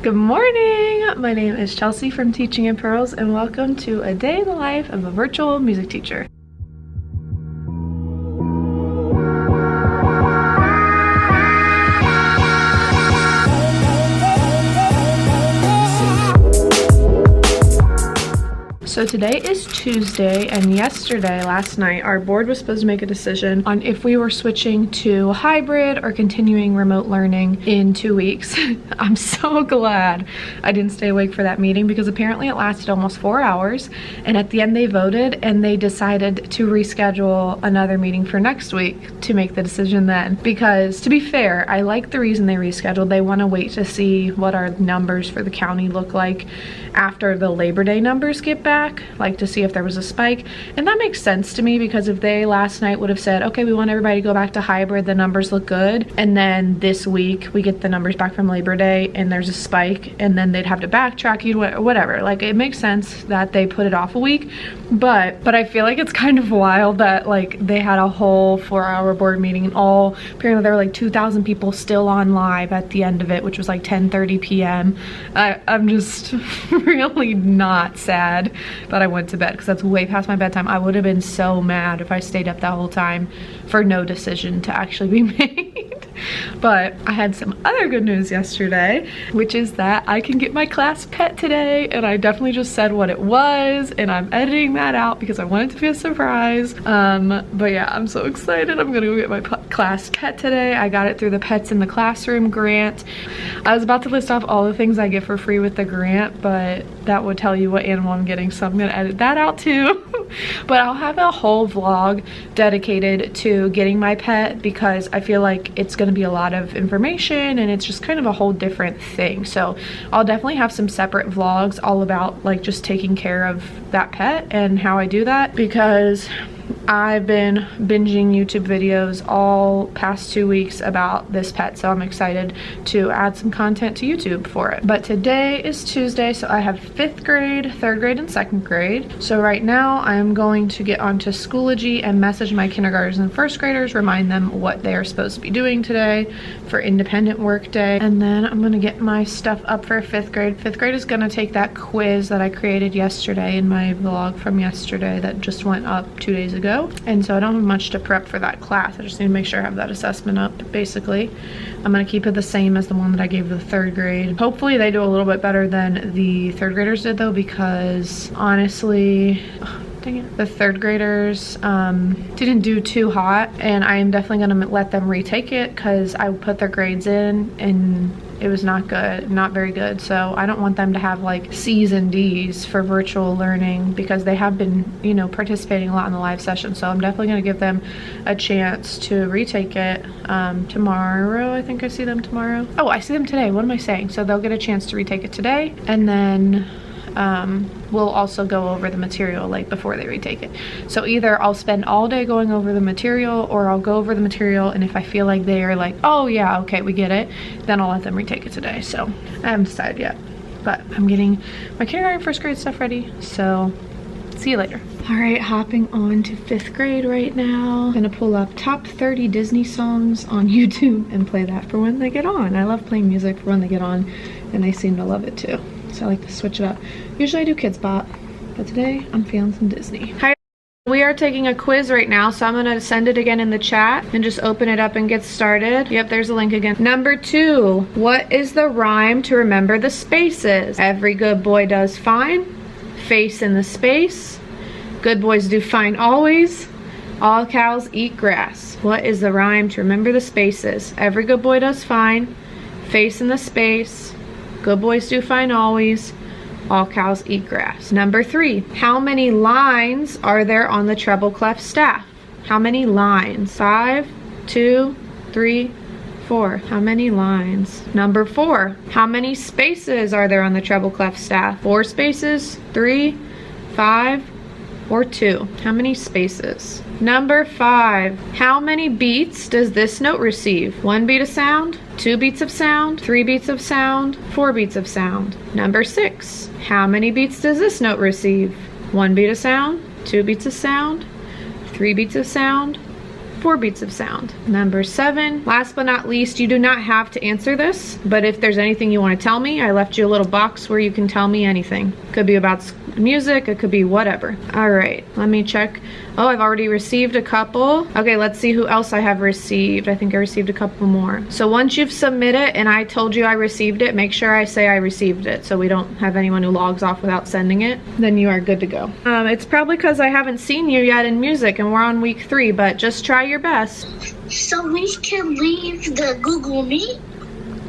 Good morning! My name is Chelsea from Teaching in Pearls, and welcome to a day in the life of a virtual music teacher. So today is Tuesday, and last night, our board was supposed to make a decision on if we were switching to hybrid or continuing remote learning in 2 weeks. I'm so glad I didn't stay awake for that meeting because apparently it lasted almost 4 hours, and at the end they voted and they decided to reschedule another meeting for next week to make the decision then. Because to be fair, I like the reason they rescheduled. They want to wait to see what our numbers for the county look like after the Labor Day numbers get back, like to see if there was a spike. And that makes sense to me because if they last night would have said, okay, we want everybody to go back to hybrid, the numbers look good, and then this week we get the numbers back from Labor Day and there's a spike, and then they'd have to backtrack you, whatever. Like, it makes sense that they put it off a week, but I feel like it's kind of wild that like they had a whole 4-hour board meeting and apparently there were like 2,000 people still on live at the end of it, which was like 10:30 p.m. I'm just really not sad that I went to bed because that's way past my bedtime. I would have been so mad if I stayed up that whole time for no decision to actually be made. But I had some other good news yesterday, which is that I can get my class pet today, and I definitely just said what it was, and I'm editing that out because I want it to be a surprise. But yeah, I'm so excited. I'm gonna go get my class pet today. I got it through the Pets in the Classroom grant. I was about to list off all the things I get for free with the grant, but that would tell you what animal I'm getting, so I'm gonna edit that out too. But I'll have a whole vlog dedicated to getting my pet because I feel like it's gonna be a lot of information and it's just kind of a whole different thing. So I'll definitely have some separate vlogs all about like just taking care of that pet and how I do that, because I've been binging YouTube videos all past 2 weeks about this pet, so I'm excited to add some content to YouTube for it. But today is Tuesday, so I have 5th grade, 3rd grade, and 2nd grade. So right now I'm going to get onto Schoology and message my kindergartners and 1st graders, remind them what they are supposed to be doing today for independent work day. And then I'm gonna get my stuff up for 5th grade. 5th grade is gonna take that quiz that I created yesterday in my vlog from yesterday that just went up 2 days ago. And so I don't have much to prep for that class. I just need to make sure I have that assessment up, basically. I'm gonna keep it the same as the one that I gave the 3rd grade. Hopefully they do a little bit better than the 3rd graders did though, because honestly, dang it, the 3rd graders didn't do too hot, and I am definitely gonna let them retake it because I put their grades in and it was not good, not very good. So I don't want them to have like C's and D's for virtual learning because they have been, you know, participating a lot in the live session. So I'm definitely gonna give them a chance to retake it tomorrow. I think I see them tomorrow. Oh, I see them today. What am I saying? So they'll get a chance to retake it today, and then we'll also go over the material like before they retake it. So either I'll spend all day going over the material, or I'll go over the material, and if I feel like they are like, oh yeah, okay, we get it, then I'll let them retake it today. So I haven't decided yet, but I'm getting my kindergarten 1st grade stuff ready, so see you later. All right, hopping on to 5th grade right now. I'm gonna pull up top 30 Disney songs on YouTube and play that for when they get on. I love playing music for when they get on, and they seem to love it too. So I like to switch it up. Usually I do Kids Bop, but today I'm feeling some Disney. Hi, we are taking a quiz right now, so I'm gonna send it again in the chat and just open it up and get started. Yep, there's a link again. Number 2, what is the rhyme to remember the spaces? Every good boy does fine. Face in the space. Good boys do fine always. All cows eat grass. What is the rhyme to remember the spaces? Every good boy does fine. Face in the space. Good boys do fine always. All cows eat grass. Number 3, how many lines are there on the treble clef staff? How many lines? 5, 2, 3, 4. How many lines? Number 4, how many spaces are there on the treble clef staff? 4 spaces, 3, 5, or 2? How many spaces? Number 5, how many beats does this note receive? 1 beat of sound, 2 beats of sound, 3 beats of sound, 4 beats of sound. Number 6, how many beats does this note receive? 1 beat of sound, 2 beats of sound, 3 beats of sound, 4 beats of sound. Number 7, last but not least, you do not have to answer this, but if there's anything you want to tell me, I left you a little box where you can tell me anything. Could be about music, it could be whatever. All right, let me check. Oh, I've already received a couple. Okay, let's see who else I have received. I think I received a couple more. So once you've submitted and I told you I received it, make sure I say I received it so we don't have anyone who logs off without sending it. Then you are good to go. It's probably because I haven't seen you yet in music and we're on week 3, but just try your best. So we can leave the Google Meet?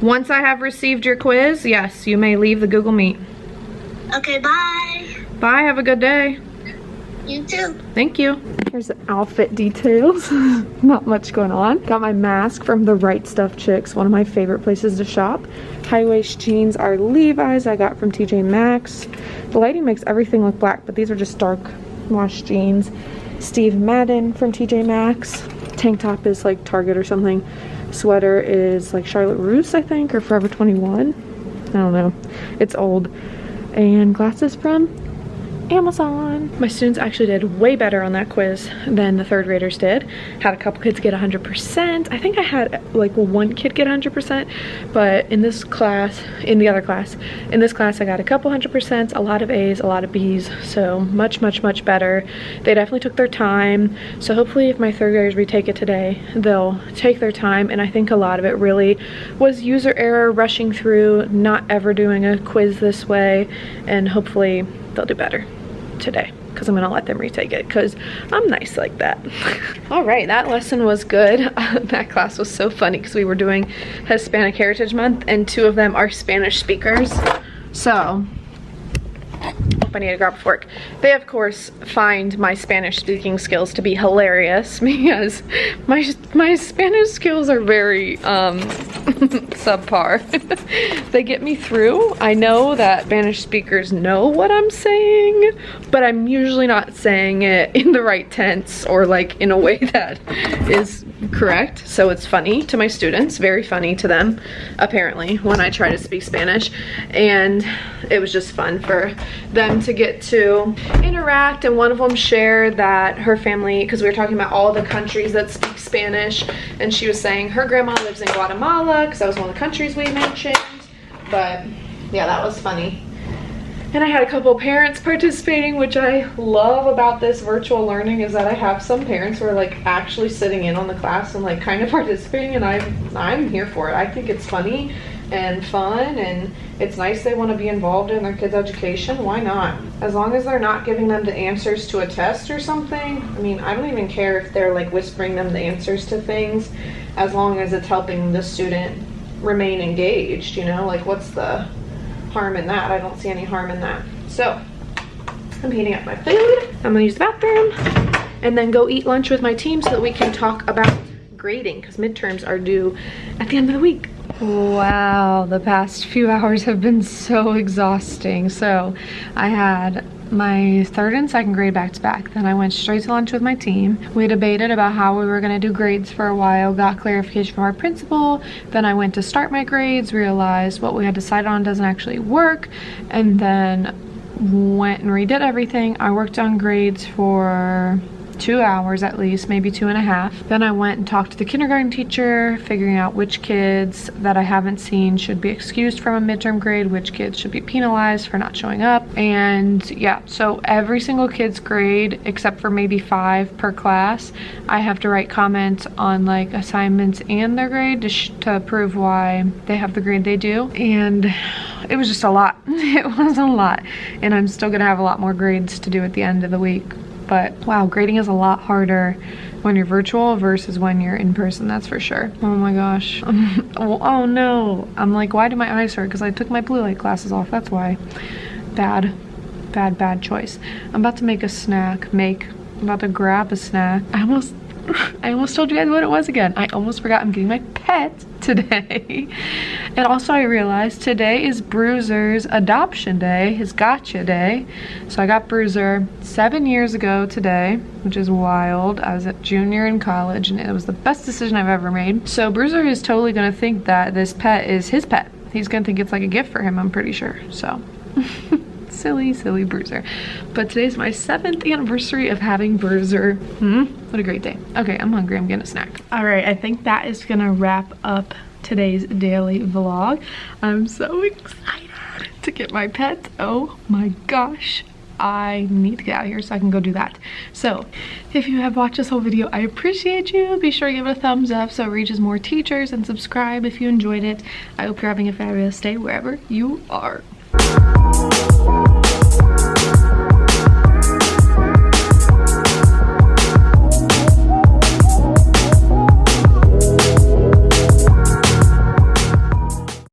Once I have received your quiz, yes, you may leave the Google Meet. Okay, bye. Bye, have a good day. You too. Thank you. Here's the outfit details. Not much going on. Got my mask from the Right Stuff Chicks, one of my favorite places to shop. High waist jeans are Levi's I got from TJ Maxx. The lighting makes everything look black, but these are just dark wash jeans. Steve Madden from TJ Maxx. Tank top is like Target or something. Sweater is like Charlotte Russe, I think, or Forever 21. I don't know. It's old. And glasses from Amazon. My students actually did way better on that quiz than the 3rd graders did. Had a couple kids get 100%. I think I had like one kid get 100%, but in this class, in this class I got a couple 100%, a lot of A's, a lot of B's, so much better. They definitely took their time, so hopefully if my 3rd graders retake it today, they'll take their time, and I think a lot of it really was user error, rushing through, not ever doing a quiz this way, and hopefully they'll do better today because I'm gonna let them retake it because I'm nice like that. All right, that lesson was good. That class was so funny because we were doing Hispanic Heritage Month and 2 of them are Spanish speakers. So I need to grab a fork. They of course find my Spanish speaking skills to be hilarious because my Spanish skills are very subpar. They get me through. I know that Spanish speakers know what I'm saying, but I'm usually not saying it in the right tense or like in a way that is correct. So it's funny to my students, very funny to them apparently when I try to speak Spanish, and it was just fun for them to get to interact. And one of them shared that her family, because we were talking about all the countries that speak Spanish, and she was saying her grandma lives in Guatemala because that was one of the countries we mentioned. But yeah, that was funny. And I had a couple parents participating, which I love about this virtual learning, is that I have some parents who are like actually sitting in on the class and like kind of participating, and I'm here for it. I think it's funny and fun, and it's nice they want to be involved in their kids' education. Why not? As long as they're not giving them the answers to a test or something. I mean, I don't even care if they're like whispering them the answers to things, as long as it's helping the student remain engaged, you know? Like, what's the harm in that? I don't see any harm in that. So I'm heating up my food. I'm gonna use the bathroom and then go eat lunch with my team so that we can talk about grading, because midterms are due at the end of the week. Wow, the past few hours have been so exhausting. So I had my 3rd and 2nd grade back to back. Then I went straight to lunch with my team. We debated about how we were going to do grades for a while, got clarification from our principal. Then I went to start my grades, realized what we had decided on doesn't actually work, and then went and redid everything. I worked on grades for 2 hours at least, maybe 2.5. Then I went and talked to the kindergarten teacher, figuring out which kids that I haven't seen should be excused from a midterm grade, which kids should be penalized for not showing up. And yeah, so every single kid's grade, except for maybe 5 per class, I have to write comments on like assignments and their grade to prove why they have the grade they do. And it was just a lot. It was a lot. And I'm still gonna have a lot more grades to do at the end of the week. But wow, grading is a lot harder when you're virtual versus when you're in person, that's for sure. Oh my gosh. Oh no. I'm like, why do my eyes hurt? Because I took my blue light glasses off, that's why. Bad choice. I'm about to make a snack. I'm about to grab a snack. I almost told you guys what it was again. I almost forgot I'm getting my pet today. And also I realized today is Bruiser's adoption day, his gotcha day. So I got Bruiser 7 years ago today, which is wild. I was a junior in college and it was the best decision I've ever made. So Bruiser is totally gonna think that this pet is his pet. He's gonna think it's like a gift for him, I'm pretty sure, so. silly, silly Bruiser. But today's my 7th anniversary of having Bruiser. What a great day. Okay, I'm hungry. I'm getting a snack. All right, I think that is gonna wrap up today's daily vlog. I'm so excited to get my pets. Oh my gosh. I need to get out of here so I can go do that. So if you have watched this whole video, I appreciate you. Be sure to give it a thumbs up so it reaches more teachers, and subscribe if you enjoyed it. I hope you're having a fabulous day wherever you are.